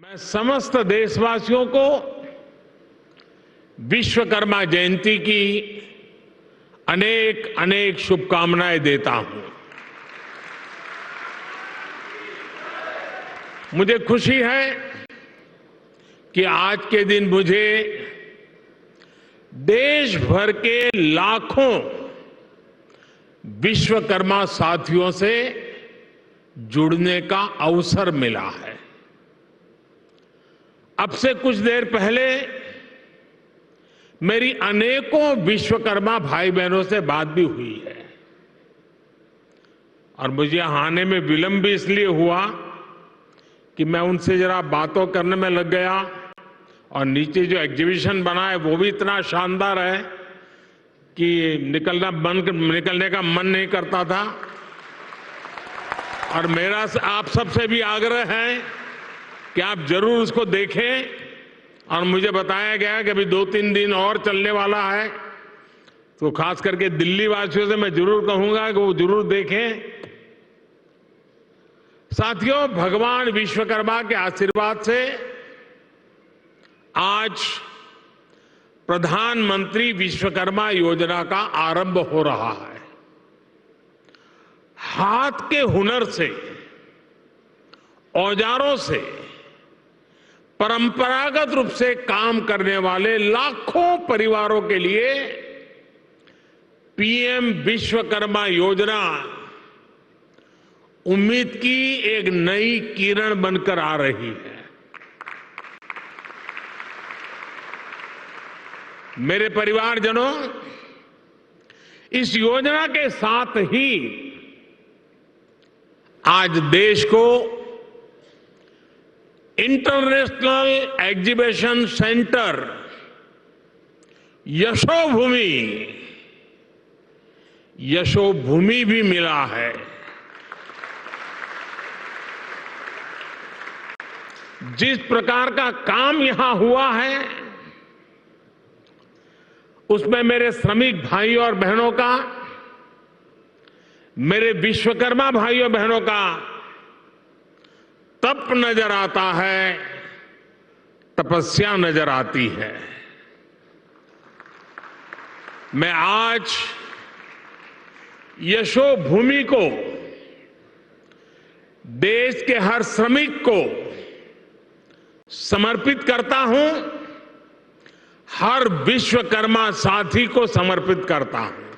मैं समस्त देशवासियों को विश्वकर्मा जयंती की अनेक अनेक शुभकामनाएं देता हूं। मुझे खुशी है कि आज के दिन मुझे देश भर के लाखों विश्वकर्मा साथियों से जुड़ने का अवसर मिला है। अब से कुछ देर पहले मेरी अनेकों विश्वकर्मा भाई बहनों से बात भी हुई है और मुझे यहां आने में विलंब भी इसलिए हुआ कि मैं उनसे जरा बातों करने में लग गया और नीचे जो एग्जीबिशन बना है वो भी इतना शानदार है कि निकलने का मन नहीं करता था। और मेरा आप सबसे भी आग्रह है कि आप जरूर उसको देखें और मुझे बताया गया कि अभी 2-3 दिन और चलने वाला है, तो खास करके दिल्ली वासियों से मैं जरूर कहूंगा कि वो जरूर देखें। साथियों, भगवान विश्वकर्मा के आशीर्वाद से आज प्रधानमंत्री विश्वकर्मा योजना का आरंभ हो रहा है। हाथ के हुनर से, औजारों से परंपरागत रूप से काम करने वाले लाखों परिवारों के लिए पीएम विश्वकर्मा योजना उम्मीद की एक नई किरण बनकर आ रही है। मेरे परिवारजनों, इस योजना के साथ ही आज देश को इंटरनेशनल एग्जीबिशन सेंटर यशोभूमि भी मिला है। जिस प्रकार का काम यहां हुआ है उसमें मेरे श्रमिक भाइयों और बहनों का, मेरे विश्वकर्मा भाइयों बहनों का तप नजर आता है, तपस्या नजर आती है। मैं आज यशोभूमि को, देश के हर श्रमिक को समर्पित करता हूं, हर विश्वकर्मा साथी को समर्पित करता हूं।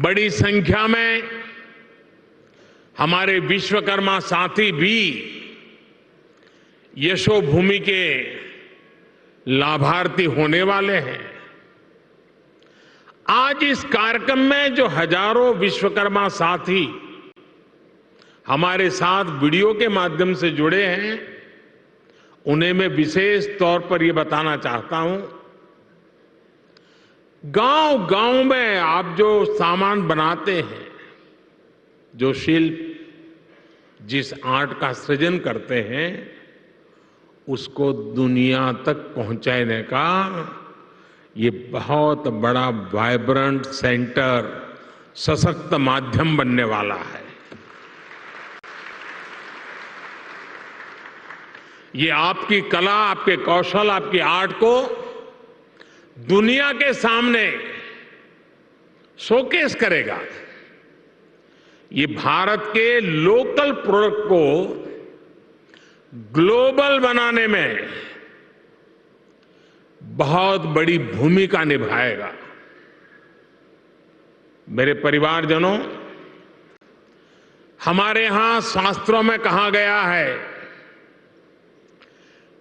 बड़ी संख्या में हमारे विश्वकर्मा साथी भी यशोभूमि के लाभार्थी होने वाले हैं। आज इस कार्यक्रम में जो हजारों विश्वकर्मा साथी हमारे साथ वीडियो के माध्यम से जुड़े हैं, उन्हें मैं विशेष तौर पर यह बताना चाहता हूं, गांव-गांव में आप जो सामान बनाते हैं, जो शिल्प, जिस आर्ट का सृजन करते हैं, उसको दुनिया तक पहुंचाने का ये बहुत बड़ा वाइब्रेंट सेंटर, सशक्त माध्यम बनने वाला है। ये आपकी कला, आपके कौशल, आपकी आर्ट को दुनिया के सामने शोकेस करेगा। ये भारत के लोकल प्रोडक्ट को ग्लोबल बनाने में बहुत बड़ी भूमिका निभाएगा। मेरे परिवारजनों, हमारे यहां शास्त्रों में कहा गया है,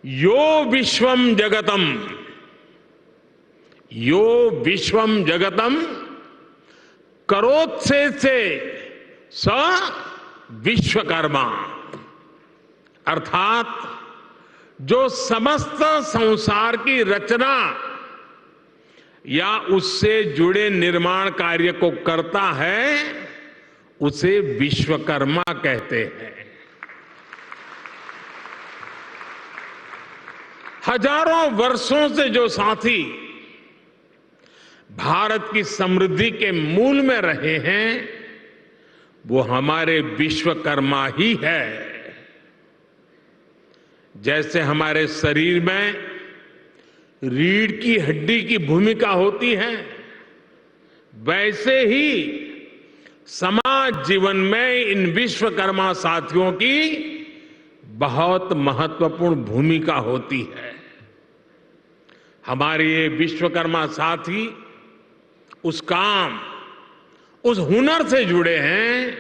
यो विश्वम जगतम करोत्से से स विश्वकर्मा। अर्थात जो समस्त संसार की रचना या उससे जुड़े निर्माण कार्य को करता है, उसे विश्वकर्मा कहते हैं। हजारों वर्षों से जो साथी भारत की समृद्धि के मूल में रहे हैं, वो हमारे विश्वकर्मा ही है। जैसे हमारे शरीर में रीढ़ की हड्डी की भूमिका होती है, वैसे ही समाज जीवन में इन विश्वकर्मा साथियों की बहुत महत्वपूर्ण भूमिका होती है। हमारे ये विश्वकर्मा साथी उस काम, उस हुनर से जुड़े हैं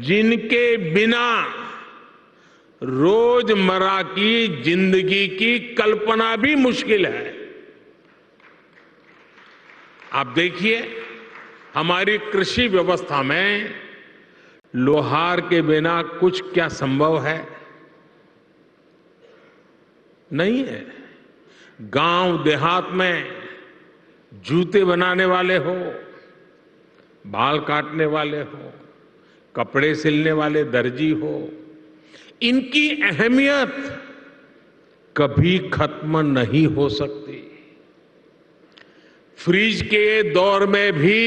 जिनके बिना रोजमर्रा की जिंदगी की कल्पना भी मुश्किल है। आप देखिए, हमारी कृषि व्यवस्था में लोहार के बिना कुछ क्या संभव है? नहीं है। गांव देहात में जूते बनाने वाले हो, बाल काटने वाले हो, कपड़े सिलने वाले दर्जी हो, इनकी अहमियत कभी खत्म नहीं हो सकती। फ्रिज के दौर में भी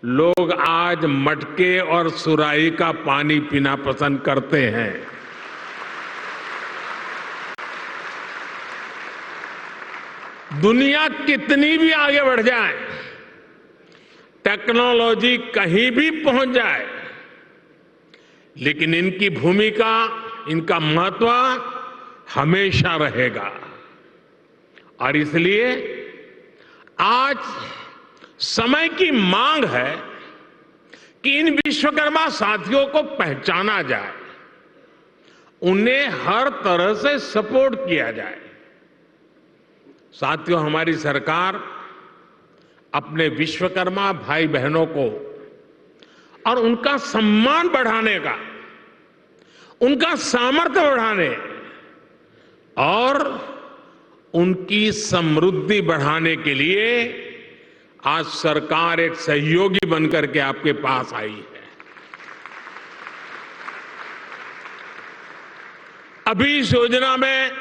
लोग आज मटके और सुराही का पानी पीना पसंद करते हैं। दुनिया कितनी भी आगे बढ़ जाए, टेक्नोलॉजी कहीं भी पहुंच जाए, लेकिन इनकी भूमिका, इनका महत्व हमेशा रहेगा। और इसलिए आज समय की मांग है कि इन विश्वकर्मा साथियों को पहचाना जाए, उन्हें हर तरह से सपोर्ट किया जाए। साथियों, हमारी सरकार अपने विश्वकर्मा भाई बहनों को और उनका सम्मान बढ़ाने का, उनका सामर्थ्य बढ़ाने और उनकी समृद्धि बढ़ाने के लिए आज सरकार एक सहयोगी बनकर के आपके पास आई है। अभी इस योजना में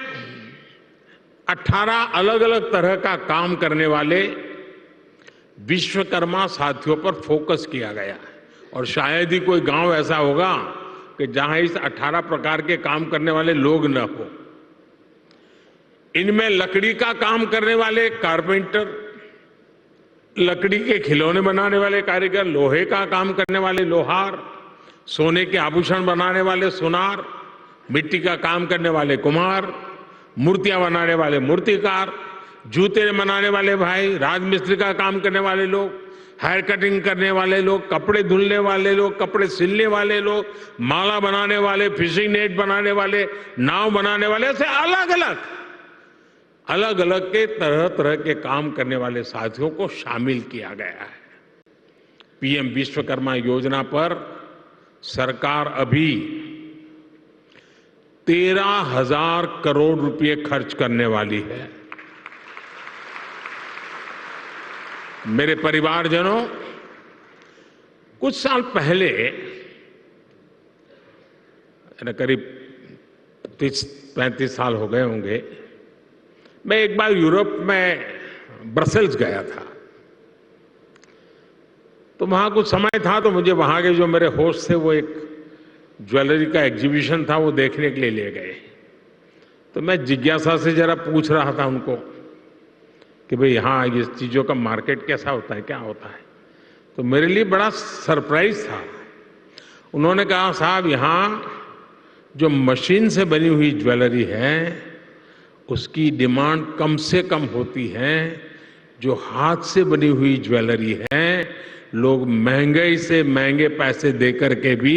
18 अलग अलग तरह का काम करने वाले विश्वकर्मा साथियों पर फोकस किया गया है। और शायद ही कोई गांव ऐसा होगा कि जहां इस 18 प्रकार के काम करने वाले लोग न हो। इनमें लकड़ी का काम करने वाले कारपेंटर, लकड़ी के खिलौने बनाने वाले कारीगर, लोहे का काम करने वाले लोहार, सोने के आभूषण बनाने वाले सुनार, मिट्टी का काम करने वाले कुम्हार, मूर्तियां बनाने वाले मूर्तिकार, जूते बनाने वाले भाई, राजमिस्त्री का काम करने वाले लोग, हेयर कटिंग करने वाले लोग, कपड़े धुलने वाले लोग, कपड़े सिलने वाले लोग, माला बनाने वाले, फिशिंग नेट बनाने वाले, नाव बनाने वाले, ऐसे अलग अलग के तरह तरह के काम करने वाले साथियों को शामिल किया गया है। पीएम विश्वकर्मा योजना पर सरकार अभी 13,000 करोड़ रुपए खर्च करने वाली है। मेरे परिवारजनों, कुछ साल पहले, करीब 30-35 साल हो गए होंगे, मैं एक बार यूरोप में ब्रसेल्स गया था। तो वहां कुछ समय था, तो मुझे वहां के जो मेरे होस्ट थे वो एक ज्वेलरी का एग्जीबिशन था, वो देखने के लिए ले गए। तो मैं जिज्ञासा से जरा पूछ रहा था उनको कि भाई यहाँ ये चीज़ों का मार्केट कैसा होता है, क्या होता है। तो मेरे लिए बड़ा सरप्राइज था। उन्होंने कहा, साहब यहाँ जो मशीन से बनी हुई ज्वेलरी है उसकी डिमांड कम से कम होती है, जो हाथ से बनी हुई ज्वेलरी है लोग महंगे से महंगे पैसे दे करके भी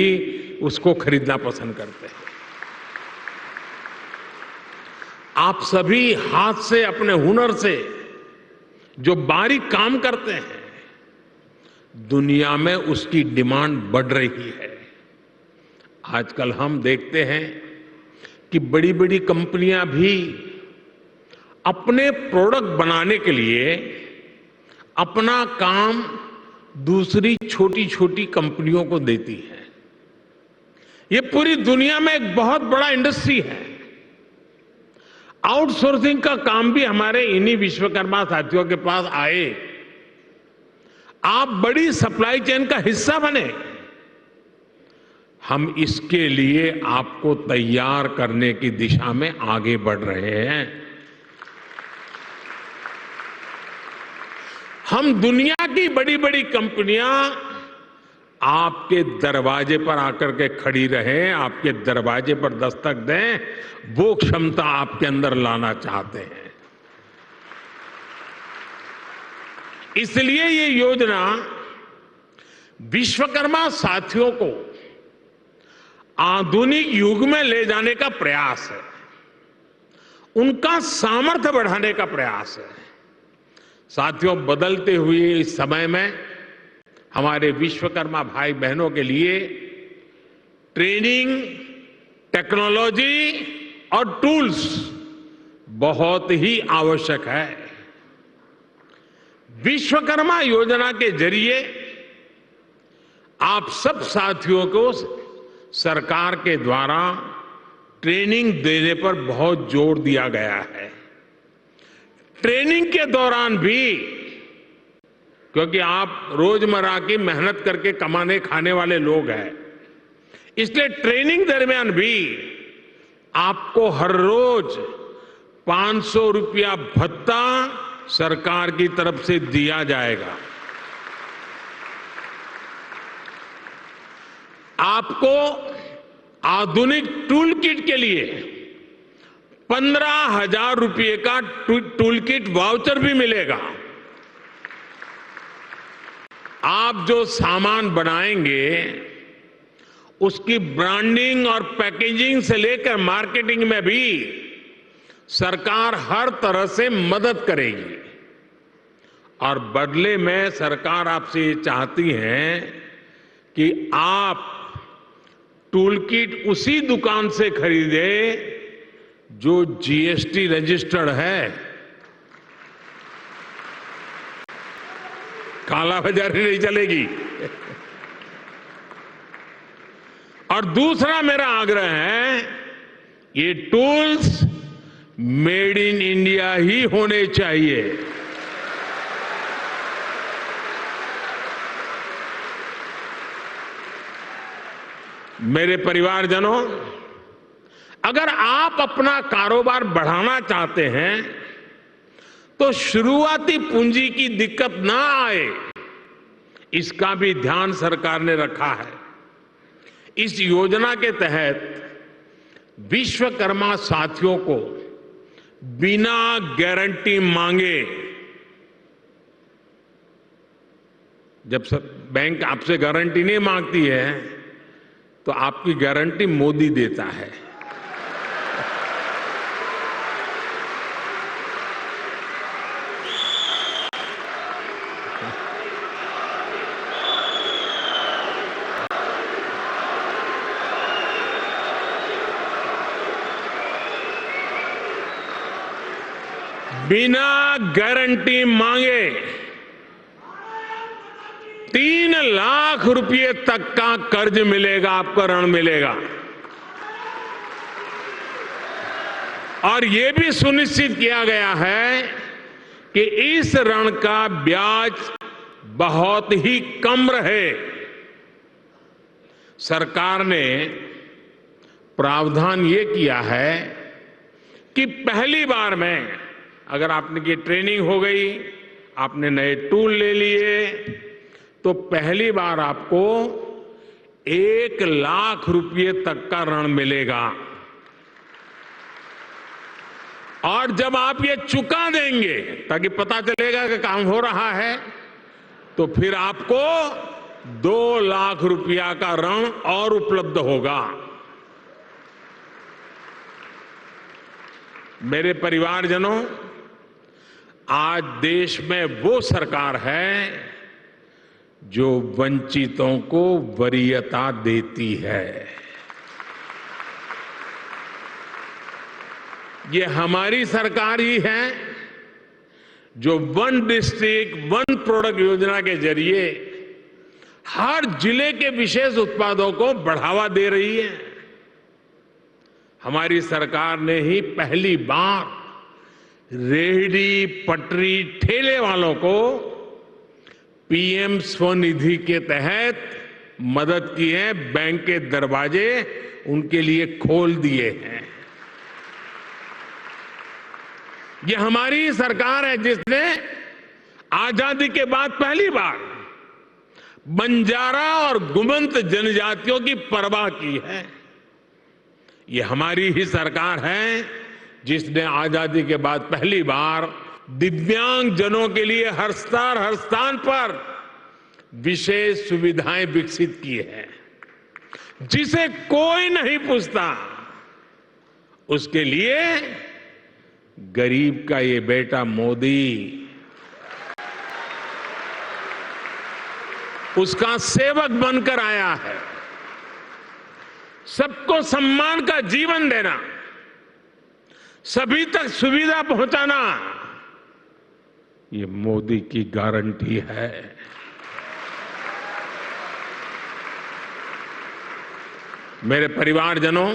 उसको खरीदना पसंद करते हैं। आप सभी हाथ से, अपने हुनर से जो बारीक काम करते हैं, दुनिया में उसकी डिमांड बढ़ रही है। आजकल हम देखते हैं कि बड़ी बड़ी कंपनियां भी अपने प्रोडक्ट बनाने के लिए अपना काम दूसरी छोटी छोटी कंपनियों को देती है। ये पूरी दुनिया में एक बहुत बड़ा इंडस्ट्री है। आउटसोर्सिंग का काम भी हमारे इन्हीं विश्वकर्मा साथियों के पास आए। आप बड़ी सप्लाई चेन का हिस्सा बने। हम इसके लिए आपको तैयार करने की दिशा में आगे बढ़ रहे हैं। हम दुनिया की बड़ी बड़ी कंपनियां आपके दरवाजे पर आकर के खड़ी रहें, आपके दरवाजे पर दस्तक दें, वो क्षमता आपके अंदर लाना चाहते हैं। इसलिए ये योजना विश्वकर्मा साथियों को आधुनिक युग में ले जाने का प्रयास है, उनका सामर्थ्य बढ़ाने का प्रयास है। साथियों, बदलते हुए इस समय में हमारे विश्वकर्मा भाई बहनों के लिए ट्रेनिंग, टेक्नोलॉजी और टूल्स बहुत ही आवश्यक है। विश्वकर्मा योजना के जरिए आप सब साथियों को सरकार के द्वारा ट्रेनिंग देने पर बहुत जोर दिया गया है। ट्रेनिंग के दौरान भी, क्योंकि आप रोजमर्रा की मेहनत करके कमाने खाने वाले लोग हैं, इसलिए ट्रेनिंग दरमियान भी आपको हर रोज 500 रुपया भत्ता सरकार की तरफ से दिया जाएगा। आपको आधुनिक टूल किट के लिए 15,000 रुपये का टूल किट वाउचर भी मिलेगा। आप जो सामान बनाएंगे उसकी ब्रांडिंग और पैकेजिंग से लेकर मार्केटिंग में भी सरकार हर तरह से मदद करेगी। और बदले में सरकार आपसे ये चाहती है कि आप टूल किट उसी दुकान से खरीदे जो जीएसटी रजिस्टर्ड है। कालाबाजारी नहीं चलेगी। और दूसरा मेरा आग्रह है, ये टूल्स मेड इन इंडिया ही होने चाहिए। मेरे परिवारजनों, अगर आप अपना कारोबार बढ़ाना चाहते हैं तो शुरुआती पूंजी की दिक्कत ना आए, इसका भी ध्यान सरकार ने रखा है। इस योजना के तहत विश्वकर्मा साथियों को बिना गारंटी मांगे, जब बैंक आपसे गारंटी नहीं मांगती है तो आपकी गारंटी मोदी देता है। बिना गारंटी मांगे 3 लाख रुपए तक का कर्ज मिलेगा, आपको ऋण मिलेगा। और यह भी सुनिश्चित किया गया है कि इस ऋण का ब्याज बहुत ही कम रहे। सरकार ने प्रावधान ये किया है कि पहली बार में अगर आपने की ट्रेनिंग हो गई, आपने नए टूल ले लिए, तो पहली बार आपको 1 लाख रुपए तक का ऋण मिलेगा। और जब आप ये चुका देंगे, ताकि पता चलेगा कि काम हो रहा है, तो फिर आपको 2 लाख रुपया का ऋण और उपलब्ध होगा। मेरे परिवारजनों, आज देश में वो सरकार है जो वंचितों को वरीयता देती है। ये हमारी सरकार ही है जो वन डिस्ट्रिक्ट वन प्रोडक्ट योजना के जरिए हर जिले के विशेष उत्पादों को बढ़ावा दे रही है। हमारी सरकार ने ही पहली बार रेहड़ी, पटरी, ठेले वालों को पीएम स्वनिधि के तहत मदद की है, बैंक के दरवाजे उनके लिए खोल दिए हैं। ये हमारी सरकार है जिसने आजादी के बाद पहली बार बंजारा और गुमंत जनजातियों की परवाह की है। ये हमारी ही सरकार है जिसने आजादी के बाद पहली बार दिव्यांग जनों के लिए हर स्थान पर विशेष सुविधाएं विकसित की है। जिसे कोई नहीं पूछता उसके लिए गरीब का ये बेटा मोदी उसका सेवक बनकर आया है। सबको सम्मान का जीवन देना, सभी तक सुविधा पहुंचाना, ये मोदी की गारंटी है। मेरे परिवारजनों,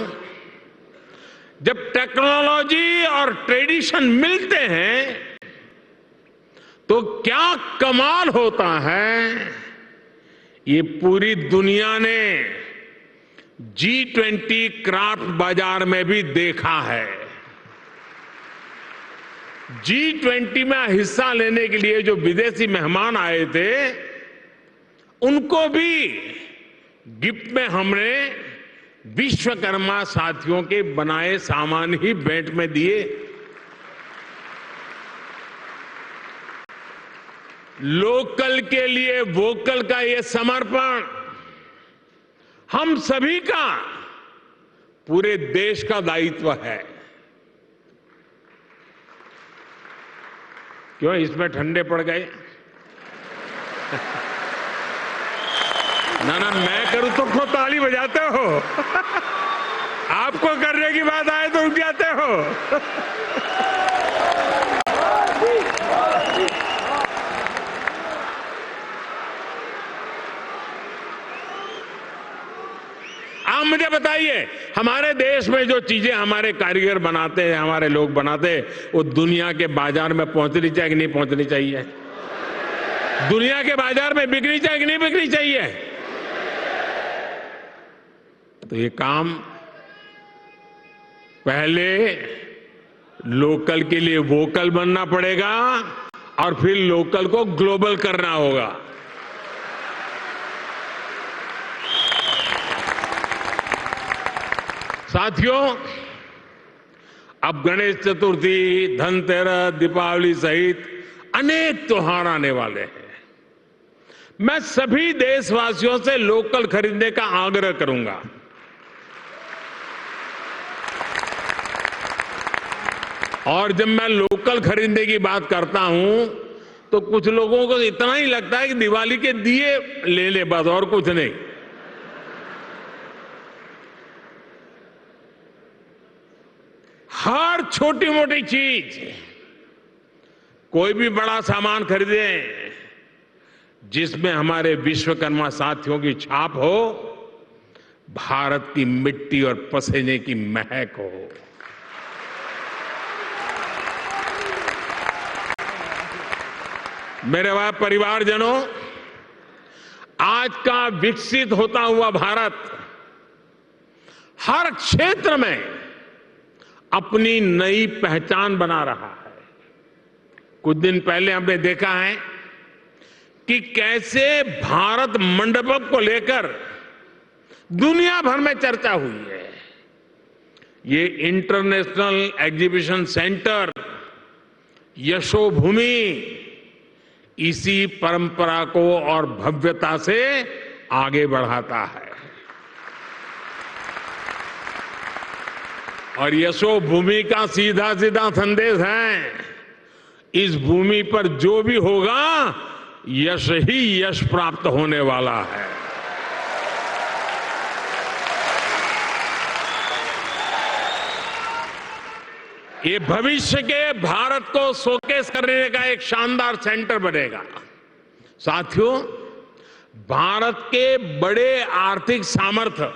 जब टेक्नोलॉजी और ट्रेडिशन मिलते हैं तो क्या कमाल होता है, ये पूरी दुनिया ने G20 क्राफ्ट बाजार में भी देखा है। G20 में हिस्सा लेने के लिए जो विदेशी मेहमान आए थे, उनको भी गिफ्ट में हमने विश्वकर्मा साथियों के बनाए सामान ही भेंट में दिए। लोकल के लिए वोकल का ये समर्पण हम सभी का, पूरे देश का दायित्व है। क्यों इसमें ठंडे पड़ गए? ना ना, मैं करूं तो क्यों ताली बजाते हो? आपको करने की बात आए तो रुक जाते हो। आप मुझे बताइए, हमारे देश में जो चीजें हमारे कारीगर बनाते हैं, हमारे लोग बनाते हैं, वो दुनिया के बाजार में पहुंचनी चाहिए कि नहीं पहुंचनी चाहिए? दुनिया के बाजार में बिकनी चाहिए कि नहीं बिकनी चाहिए? तो ये काम पहले लोकल के लिए वोकल बनना पड़ेगा और फिर लोकल को ग्लोबल करना होगा। साथियों, अब गणेश चतुर्थी, धनतेरस, दीपावली सहित अनेक त्योहार आने वाले हैं। मैं सभी देशवासियों से लोकल खरीदने का आग्रह करूंगा। और जब मैं लोकल खरीदने की बात करता हूं तो कुछ लोगों को इतना ही लगता है कि दिवाली के दिए ले ले, बस और कुछ नहीं। हर छोटी मोटी चीज, कोई भी बड़ा सामान खरीदे जिसमें हमारे विश्वकर्मा साथियों की छाप हो, भारत की मिट्टी और पसीने की महक हो। मेरे परिवारजनों, आज का विकसित होता हुआ भारत हर क्षेत्र में अपनी नई पहचान बना रहा है। कुछ दिन पहले हमने देखा है कि कैसे भारत मंडपम को लेकर दुनिया भर में चर्चा हुई है। ये इंटरनेशनल एग्जीबिशन सेंटर यशोभूमि इसी परंपरा को और भव्यता से आगे बढ़ाता है। और यशोभूमि का सीधा सीधा संदेश है, इस भूमि पर जो भी होगा यश ही यश प्राप्त होने वाला है। ये भविष्य के भारत को शोकेस करने का एक शानदार सेंटर बनेगा। साथियों, भारत के बड़े आर्थिक सामर्थ्य,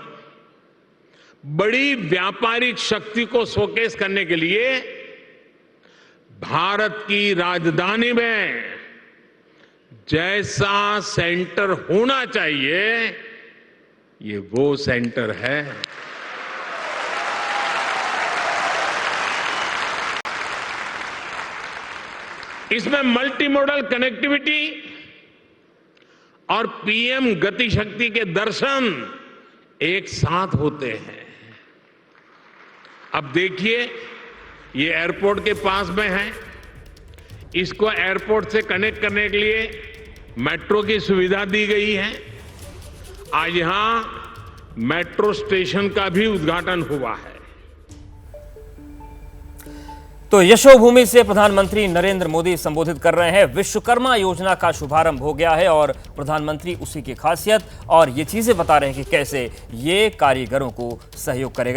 बड़ी व्यापारिक शक्ति को शोकेस करने के लिए भारत की राजधानी में जैसा सेंटर होना चाहिए, ये वो सेंटर है इसमें मल्टी मॉडल कनेक्टिविटी और पीएम गति शक्ति के दर्शन एक साथ होते हैं। अब देखिए, ये एयरपोर्ट के पास में है, इसको एयरपोर्ट से कनेक्ट करने के लिए मेट्रो की सुविधा दी गई है। आज यहां मेट्रो स्टेशन का भी उद्घाटन हुआ है। तो यशोभूमि से प्रधानमंत्री नरेंद्र मोदी संबोधित कर रहे हैं। विश्वकर्मा योजना का शुभारंभ हो गया है और प्रधानमंत्री उसी की खासियत और ये चीजें बता रहे हैं कि कैसे ये कारीगरों को सहयोग करेगा।